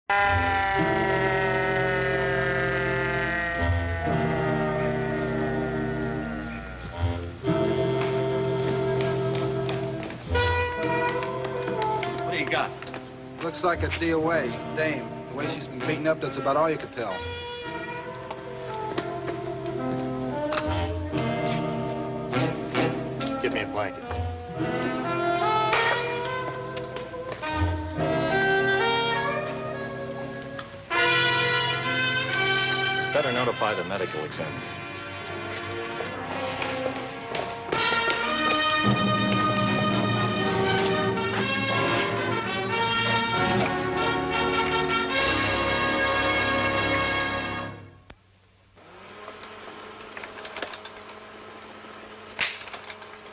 What do you got? Looks like a DOA, dame. The way she's been beaten up, that's about all you could tell. Give me a blanket. Better notify the medical examiner.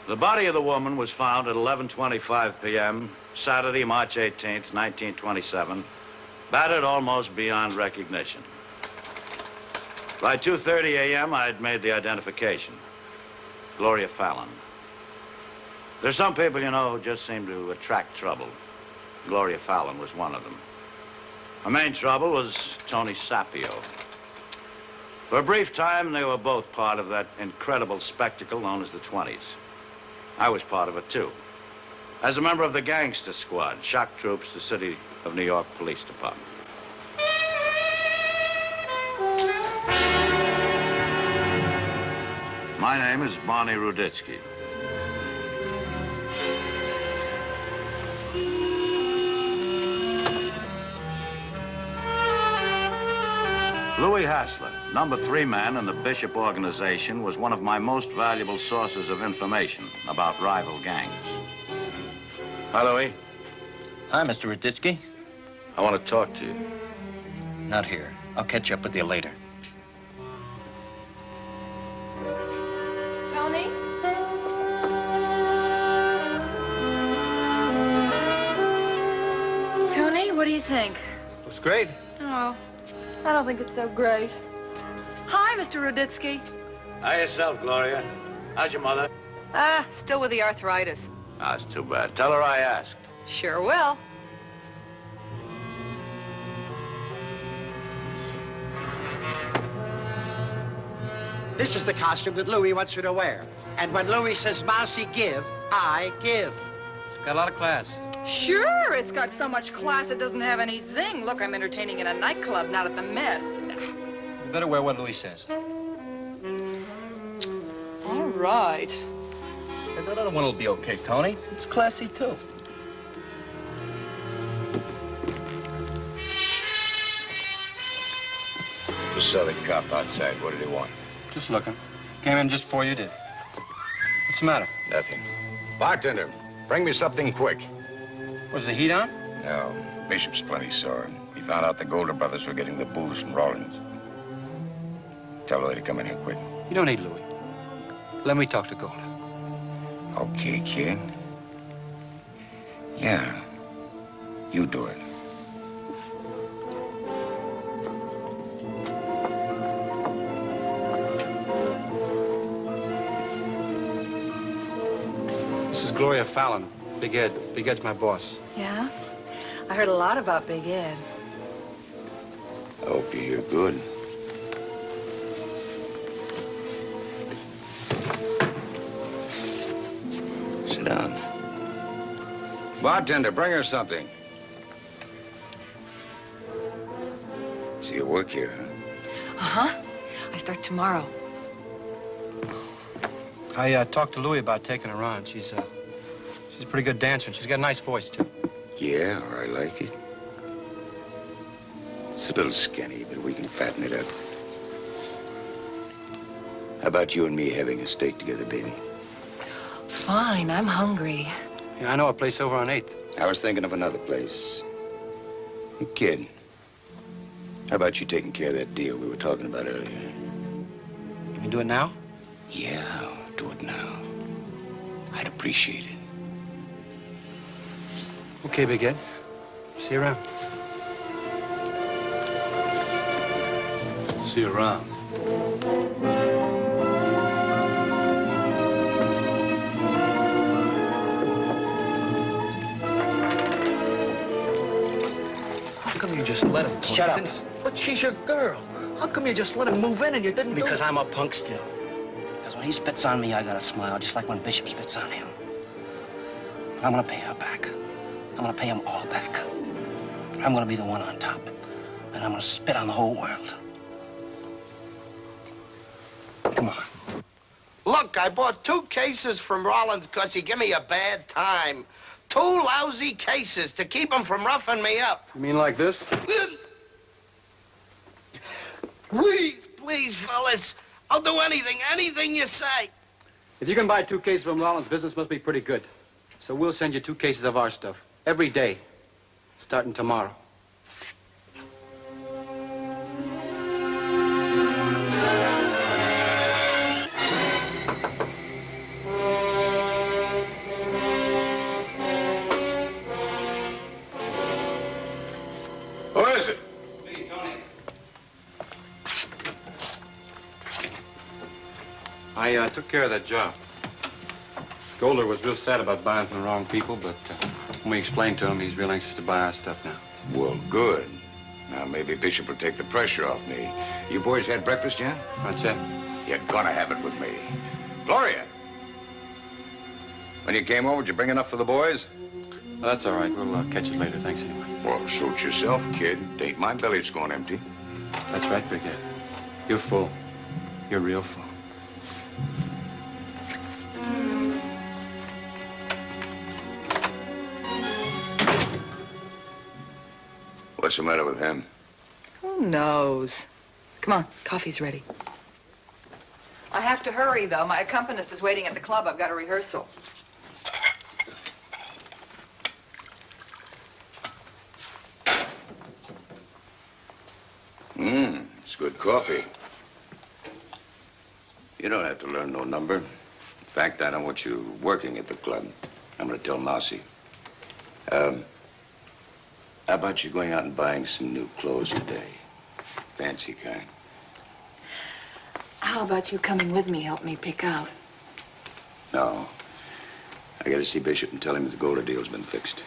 The body of the woman was found at 11:25 p.m., Saturday, March 18th, 1927, battered almost beyond recognition. By 2:30 a.m., I had made the identification. Gloria Fallon. There's some people, you know, who just seem to attract trouble. Gloria Fallon was one of them. My main trouble was Tony Sapio. For a brief time, they were both part of that incredible spectacle known as the 20s. I was part of it, too. As a member of the gangster squad, shock troops, the City of New York Police Department. My name is Barney Ruditsky. Louis Hassler, number 3 man in the Bishop organization, was one of my most valuable sources of information about rival gangs. Hi, Louis. Hi, Mr. Ruditsky. I want to talk to you. Not here. I'll catch up with you later. Tony? Tony, what do you think? Looks great. Oh, I don't think it's so great. Hi, Mr. Ruditsky. Hi yourself, Gloria. How's your mother? Still with the arthritis. Ah, that's too bad. Tell her I asked. Sure will. This is the costume that Louis wants you to wear. And when Louis says, Mousy, give, I give. It's got a lot of class. Sure, it's got so much class it doesn't have any zing. Look, I'm entertaining in a nightclub, not at the Met. You better wear what Louis says. All right. Hey, that other one will be okay, Tony. It's classy, too. Just saw the cop outside. What did he want? Just looking. Came in just before you did. What's the matter? Nothing. Bartender, bring me something quick. Was the heat on? No, Bishop's plenty sore. He found out the Golder brothers were getting the booze from Rawlins. Tell Louis to come in here quick. You don't need Louis. Let me talk to Golder. Okay, kid. Yeah, you do it. This is Gloria Fallon. Big Ed. Big Ed's my boss. Yeah? I heard a lot about Big Ed. I hope you hear good. Sit down. Bartender, bring her something. So you work here, huh? Uh-huh. I start tomorrow. I talked to Louis about taking her on. She's a pretty good dancer, and she's got a nice voice, too. Yeah, I like it. It's a little skinny, but we can fatten it up. How about you and me having a steak together, baby? Fine, I'm hungry. Yeah, I know a place over on 8th. I was thinking of another place. Hey, kid, how about you taking care of that deal we were talking about earlier? You can do it now? Yeah, I'll do it now. I'd appreciate it. Okay, Big Ed. See you around. See you around. How come you you just let him? Shut up. But she's your girl. How come you just let him move in and you didn't Because I'm a punk still. Because when he spits on me, I gotta smile, just like when Bishop spits on him. But I'm gonna pay her back. I'm gonna pay them all back. I'm gonna be the one on top. And I'm gonna spit on the whole world. Come on. Look, I bought 2 cases from Rollins because he gave me a bad time. 2 lousy cases to keep him from roughing me up. You mean like this? Please, please, fellas. I'll do anything you say. If you can buy 2 cases from Rollins, business must be pretty good. So we'll send you 2 cases of our stuff every day, starting tomorrow. Who is it? Me, Tony. I took care of that job. Golder was real sad about buying from the wrong people, but when we explained to him, he's real anxious to buy our stuff now. Well, good. Now, maybe Bishop will take the pressure off me. You boys had breakfast yet? Not yet. You're gonna have it with me. Gloria! When you came over, did you bring enough for the boys? Well, that's all right. We'll catch it later. Thanks anyway. Well, suit yourself, kid. It ain't my belly that's going empty. That's right, Big Ed. You're full. You're real full. What's the matter with him? Who knows? Come on, coffee's ready. I have to hurry, though. My accompanist is waiting at the club. I've got a rehearsal. It's good coffee. You don't have to learn no number. In fact, I don't want you working at the club. I'm gonna tell Mousy. How about you going out and buying some new clothes today? Fancy kind. How about you coming with me, help me pick out? No. I gotta see Bishop and tell him the Golder deal's been fixed.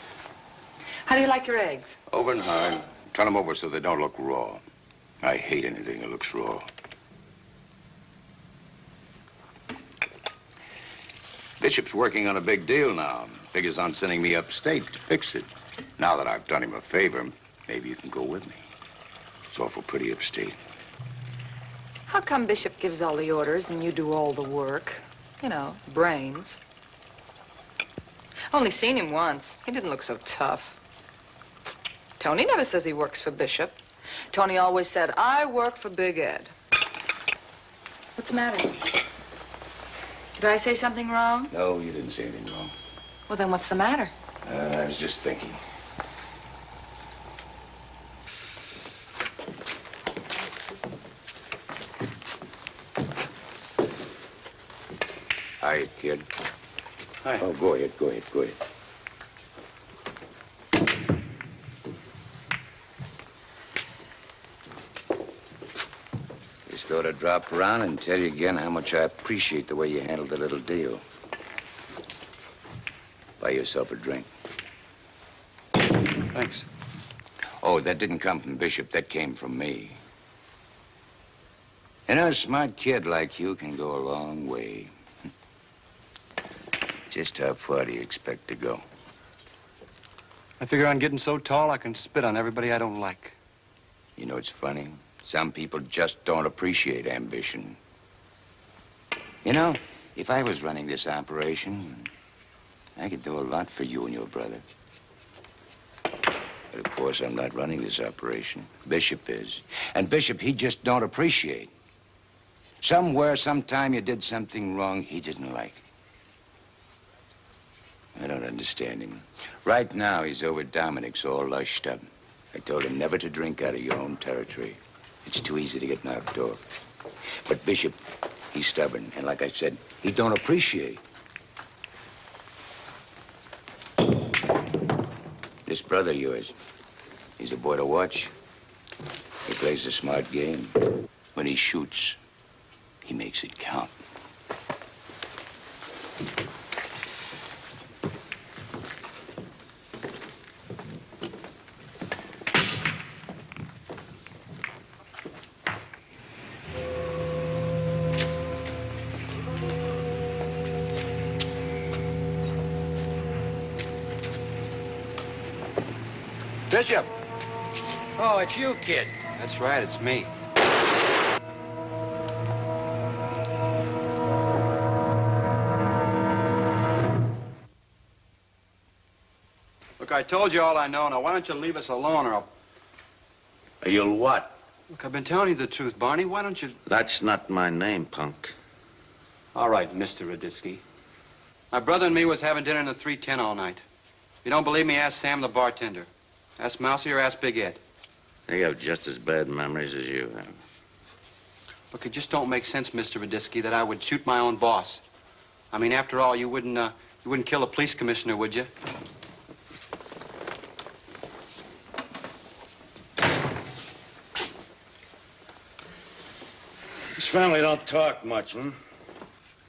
How do you like your eggs? Over and hard. Turn them over so they don't look raw. I hate anything that looks raw. Bishop's working on a big deal now. Figures on sending me upstate to fix it. Now that I've done him a favor, maybe you can go with me. It's awful pretty upstate. How come Bishop gives all the orders and you do all the work? You know, brains. Only seen him once. He didn't look so tough. Tony never says he works for Bishop. Tony always said, I work for Big Ed. What's the matter? Did I say something wrong? No, you didn't say anything wrong. Well, then what's the matter? I was just thinking. Hi, kid. Hi. Oh, go ahead. Just thought I'd drop around and tell you again how much I appreciate the way you handled the little deal. Buy yourself a drink. Thanks. Oh, that didn't come from Bishop. That came from me. You know, a smart kid like you can go a long way. Just how far do you expect to go? I figure I'm getting so tall I can spit on everybody I don't like. You know, it's funny. Some people just don't appreciate ambition. You know, if I was running this operation, I could do a lot for you and your brother. But of course, I'm not running this operation. Bishop is. And Bishop, he just don't appreciate. Somewhere, sometime, you did something wrong he didn't like. I don't understand him. Right now, he's over Dominic's all lushed up. I told him never to drink out of your own territory. It's too easy to get knocked off. But Bishop, he's stubborn. And like I said, he don't appreciate. This brother of yours, he's a boy to watch. He plays a smart game. When he shoots, he makes it count. Bishop! Oh, it's you, kid. That's right, it's me. Look, I told you all I know. Now, why don't you leave us alone, or I'll... You'll what? Look, I've been telling you the truth, Barney. Why don't you... That's not my name, punk. All right, Mr. Raditsky. My brother and me was having dinner in the 310 all night. If you don't believe me, ask Sam, the bartender. Ask Mousy or ask Big Ed. They have just as bad memories as you have. Look, it just don't make sense, Mr. Raditsky, that I would shoot my own boss. I mean, after all, you wouldn't kill a police commissioner, would you? This family don't talk much, huh?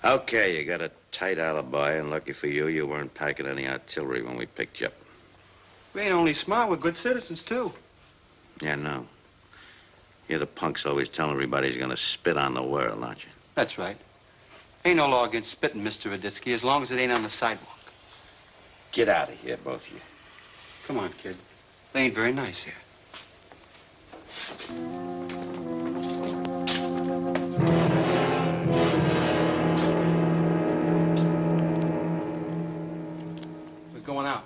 Okay, you got a tight alibi, and lucky for you, you weren't packing any artillery when we picked you up. We ain't only smart, we're good citizens, too. Yeah, no. You're the punks always telling everybody he's gonna spit on the world, aren't you? That's right. Ain't no law against spitting, Mr. Raditsky, as long as it ain't on the sidewalk. Get out of here, both of you. Come on, kid. They ain't very nice here. We're going out.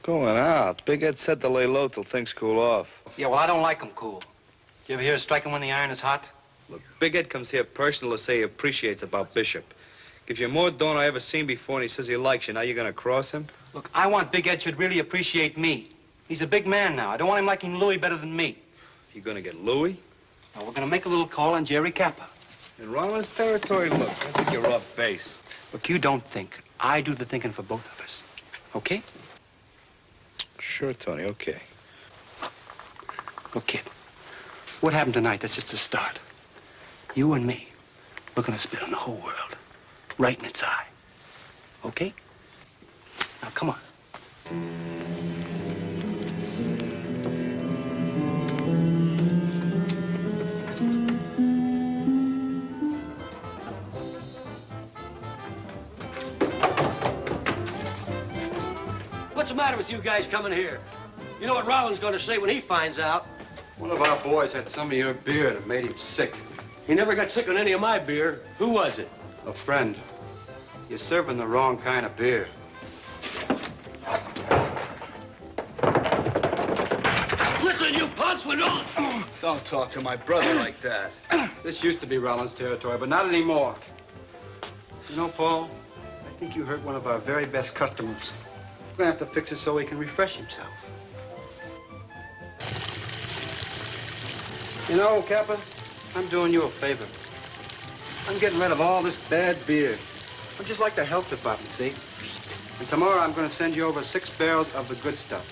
Going out? Big Ed said to lay low till things cool off. Yeah, well, I don't like 'em cool. You ever hear of striking when the iron is hot? Look, Big Ed comes here personal to say he appreciates about Bishop. Gives you more dough than I ever seen before, and he says he likes you. Now you're gonna cross him? Look, I want Big Ed should really appreciate me. He's a big man now. I don't want him liking Louis better than me. You gonna get Louis? Now, we're gonna make a little call on Jerry Kappa. In Rollins' territory? Look, I think you're off base. Look, you don't think. I do the thinking for both of us. Okay? Sure, Tony, okay. Look, kid, what happened tonight, that's just a start. You and me, we're gonna spit on the whole world, right in its eye. Okay? Now, come on. What's the matter with you guys coming here? You know what Rollins going to say when he finds out. One of our boys had some of your beer and it made him sick. He never got sick on any of my beer. Who was it? A friend. You're serving the wrong kind of beer. Listen, you punks, we don't... Don't talk to my brother like that. This used to be Rollins' territory, but not anymore. You know, Paul, I think you hurt one of our very best customers. We're gonna have to fix it so he can refresh himself. You know, Kappa, I'm doing you a favor. I'm getting rid of all this bad beer. I'm just like the health department, see? And tomorrow I'm gonna send you over 6 barrels of the good stuff.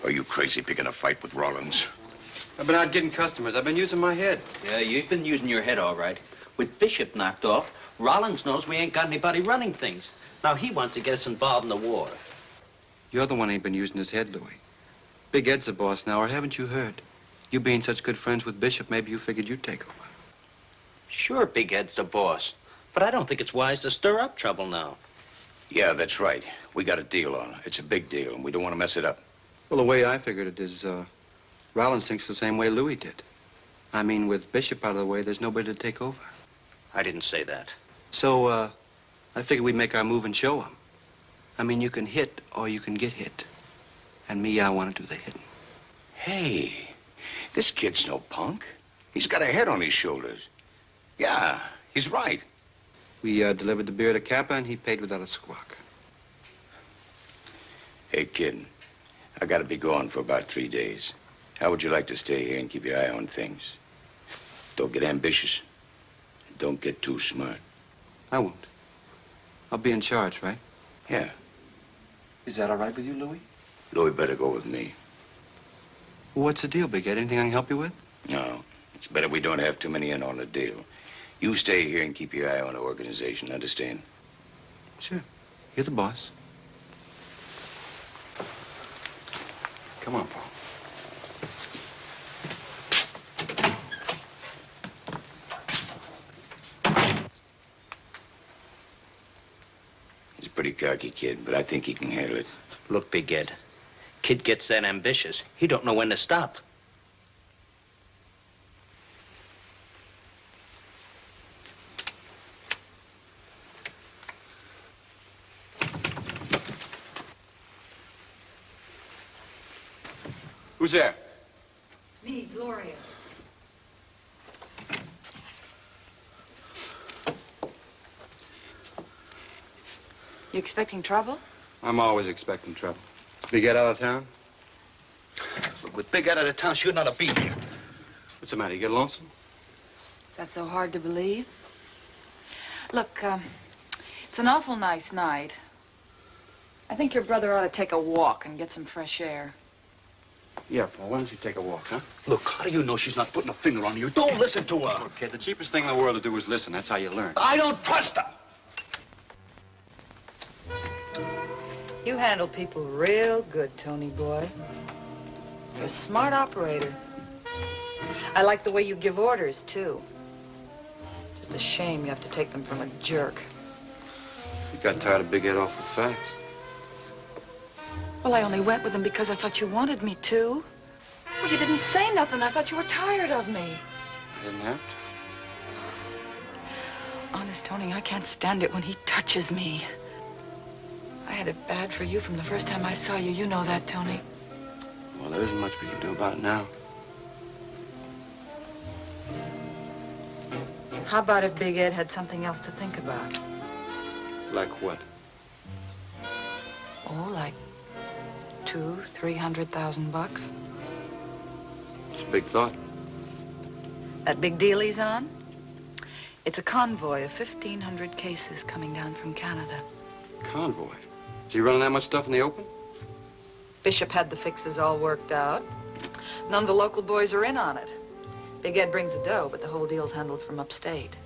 Are you crazy picking a fight with Rollins? I've been out getting customers. I've been using my head. Yeah, you've been using your head all right. With Bishop knocked off, Rollins knows we ain't got anybody running things. Now he wants to get us involved in the war. You're the one who ain't been using his head, Louis. Big Ed's the boss now, or haven't you heard? You being such good friends with Bishop, maybe you figured you'd take over. Sure, Big Ed's the boss. But I don't think it's wise to stir up trouble now. Yeah, that's right. We got a deal on it. It's a big deal, and we don't want to mess it up. Well, the way I figured it is, Rollins thinks the same way Louis did. I mean, with Bishop out of the way, there's nobody to take over. I didn't say that. So, I figured we'd make our move and show him. I mean, you can hit or you can get hit. And me, I want to do the hitting. Hey, this kid's no punk. He's got a head on his shoulders. Yeah, he's right. We delivered the beer to Kappa, and he paid without a squawk. Hey, kid, I gotta be gone for about 3 days. How would you like to stay here and keep your eye on things? Don't get ambitious. And don't get too smart. I won't. I'll be in charge, right? Yeah. Is that all right with you, Louis? Louis better go with me. Well, what's the deal, Big Ed? Anything I can help you with? No, it's better we don't have too many in on the deal. You stay here and keep your eye on the organization, understand? Sure. You're the boss. Come on, Paul. He's a pretty cocky kid, but I think he can handle it. Look, Big Ed. Kid gets that ambitious. He don't know when to stop. Who's there? Me, Gloria. You expecting trouble? I'm always expecting trouble. Big Ed out of town? Look, with Big Ed out of town, she ought not to be here. What's the matter? You get lonesome? Is that so hard to believe? Look, it's an awful nice night. I think your brother ought to take a walk and get some fresh air. Yeah, Paul. Why don't you take a walk, huh? Look, how do you know she's not putting a finger on you? Don't listen to her. Look, kid, the cheapest thing in the world to do is listen. That's how you learn. I don't trust her. You handle people real good, Tony boy. You're a smart operator. I like the way you give orders, too. Just a shame you have to take them from a jerk. You got tired of Big Ed awful fast. Well, I only went with him because I thought you wanted me to. Well, you didn't say nothing. I thought you were tired of me. I didn't have to. Honest, Tony, I can't stand it when he touches me. I had it bad for you from the first time I saw you. You know that, Tony. Well, there isn't much we can do about it now. How about if Big Ed had something else to think about? Like what? Oh, like $200,000-300,000. It's a big thought. That big deal he's on? It's a convoy of 1,500 cases coming down from Canada. Convoy? Is he running that much stuff in the open? Bishop had the fixes all worked out. None of the local boys are in on it. Big Ed brings the dough, but the whole deal's handled from upstate.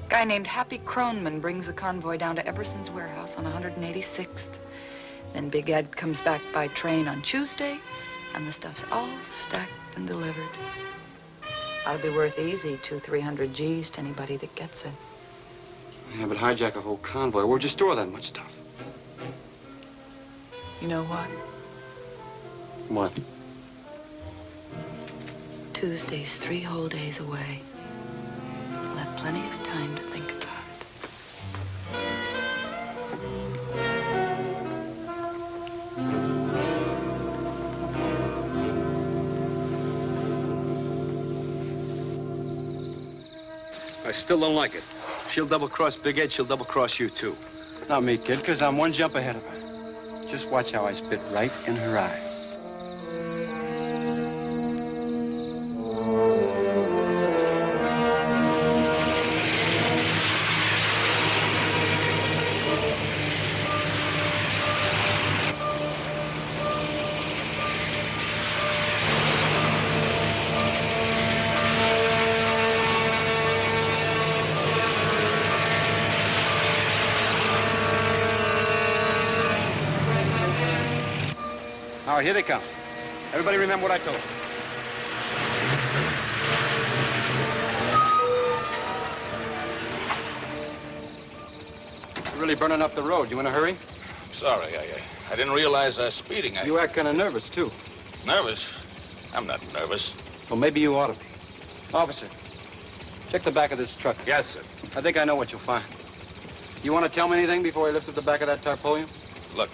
A guy named Happy Kroneman brings the convoy down to Eberson's warehouse on 186th. Then Big Ed comes back by train on Tuesday, and the stuff's all stacked and delivered. Ought to be worth easy 200-300 G's to anybody that gets it. Yeah, but hijack a whole convoy. Where'd you store that much stuff? You know what? What? Tuesday's 3 whole days away. We'll have plenty of time to think about I still don't like it. She'll double-cross Big Ed, she'll double-cross you, too. Not me, kid, because I'm one jump ahead of her. Just watch how I spit right in her eye. All right, here they come. Everybody remember what I told you. You're really burning up the road. You in a hurry? Sorry, I didn't realize I was speeding. You act kind of nervous, too. Nervous? I'm not nervous. Well, maybe you ought to be. Officer, check the back of this truck. Yes, sir. I think I know what you'll find. You want to tell me anything before he lifts up the back of that tarpaulin? Look,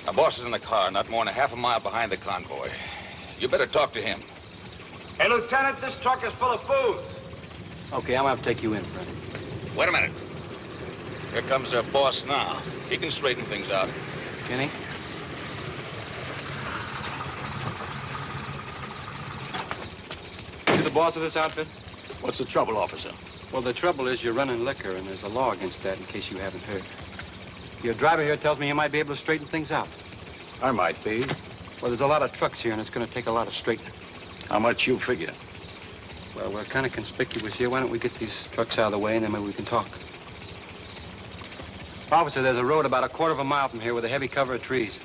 my boss is in the car, not more than a half a mile behind the convoy. You better talk to him. Hey, Lieutenant, this truck is full of booze. Okay, I'm gonna have to take you in, Fred. Wait a minute. Here comes our boss now. He can straighten things out. Can he? You the boss of this outfit? What's the trouble, officer? Well, the trouble is you're running liquor, and there's a law against that, in case you haven't heard. Your driver here tells me you might be able to straighten things out. I might be. Well, there's a lot of trucks here, and it's going to take a lot of straightening. How much you figure? Well, we're kind of conspicuous here. Why don't we get these trucks out of the way, and then maybe we can talk. Officer, there's a road about a quarter of a mile from here with a heavy cover of trees.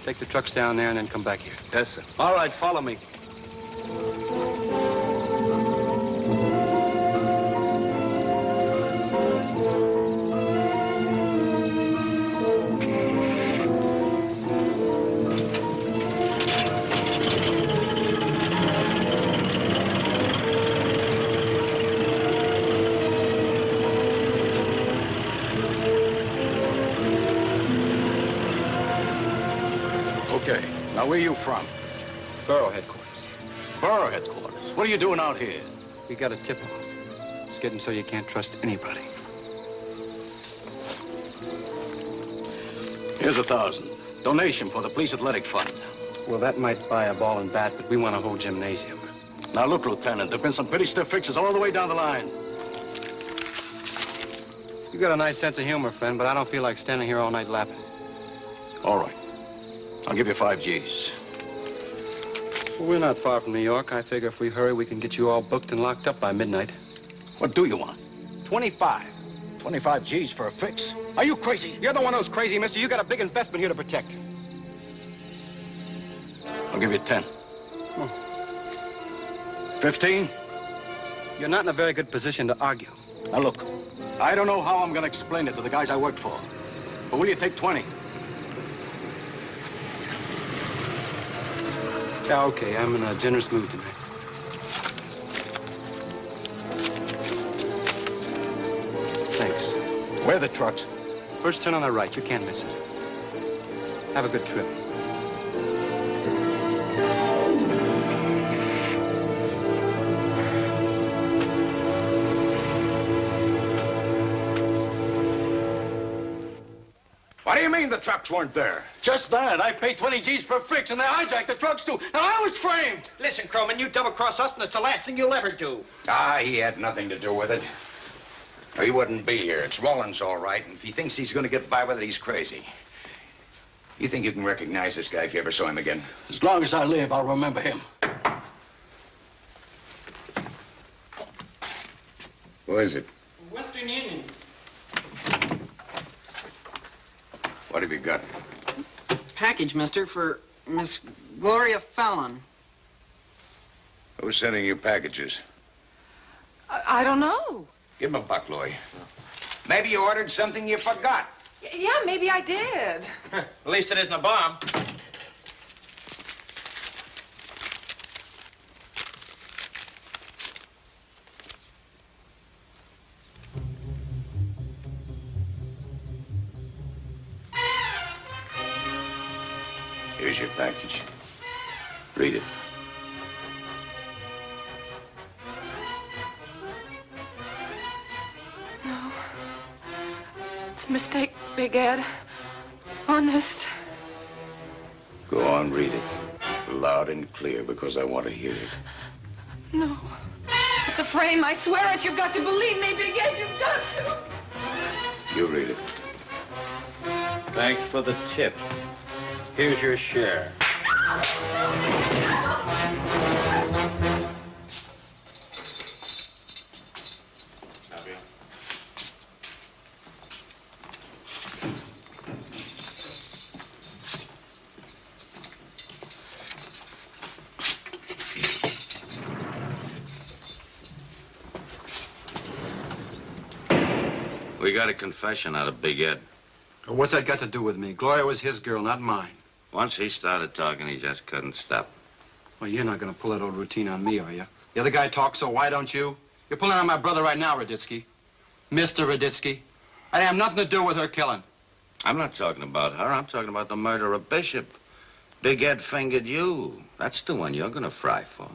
Take the trucks down there and then come back here. Yes, sir. All right, follow me. Okay, now where you from? Borough headquarters. Borough headquarters. What are you doing out here? We got a tip-off. It's getting so you can't trust anybody. Here's 1,000. Donation for the police athletic fund. Well, that might buy a ball and bat, but we want a whole gymnasium. Now look, Lieutenant, there've been some pretty stiff fixes all the way down the line. You got a nice sense of humor, friend, but I don't feel like standing here all night laughing. All right. I'll give you 5 G's. Well, we're not far from New York. I figure if we hurry, we can get you all booked and locked up by midnight. What do you want? 25. 25 G's for a fix? Are you crazy? You're the one who's crazy, mister. You got a big investment here to protect. I'll give you 10. 15? You're not in a very good position to argue. Now look, I don't know how I'm gonna explain it to the guys I work for. But will you take 20? Yeah, okay. I'm in a generous mood tonight. Thanks. Where are the trucks? First turn on the right. You can't miss it. Have a good trip. What do you mean the trucks weren't there? Just that. I paid 20 G's for a fix, and they hijacked the trucks, too. Now, I was framed. Listen, Croman, you double-cross us, and it's the last thing you'll ever do. Ah, he had nothing to do with it. Or he wouldn't be here. It's Rollins, all right. And if he thinks he's going to get by with it, he's crazy. You think you can recognize this guy if you ever saw him again? As long as I live, I'll remember him. Who is it? Western Union. What have you got? Package, mister, for Miss Gloria Fallon. Who's sending you packages? I don't know. Give him a buck, Louie. Maybe you ordered something you forgot. Yeah, maybe I did. At least it isn't a bomb. Here's your package. Read it. No. It's a mistake, Big Ed. Honest. Go on, read it. Loud and clear, because I want to hear it. No. It's a frame. I swear it. You've got to believe me, Big Ed. You've got to. You read it. Thanks for the tip. Here's your share. We got a confession out of Big Ed. Well, what's that got to do with me? Gloria was his girl, not mine. Once he started talking, he just couldn't stop. Well, you're not going to pull that old routine on me, are you? The other guy talks, so why don't you? You're pulling on my brother right now, Raditsky. Mr. Raditsky. I have nothing to do with her killing. I'm not talking about her. I'm talking about the murder of Bishop. Big Ed fingered you. That's the one you're going to fry for.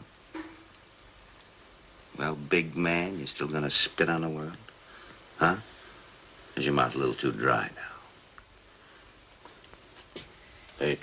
Well, big man, you still going to spit on the world? Huh? Is your mouth a little too dry now? Hey.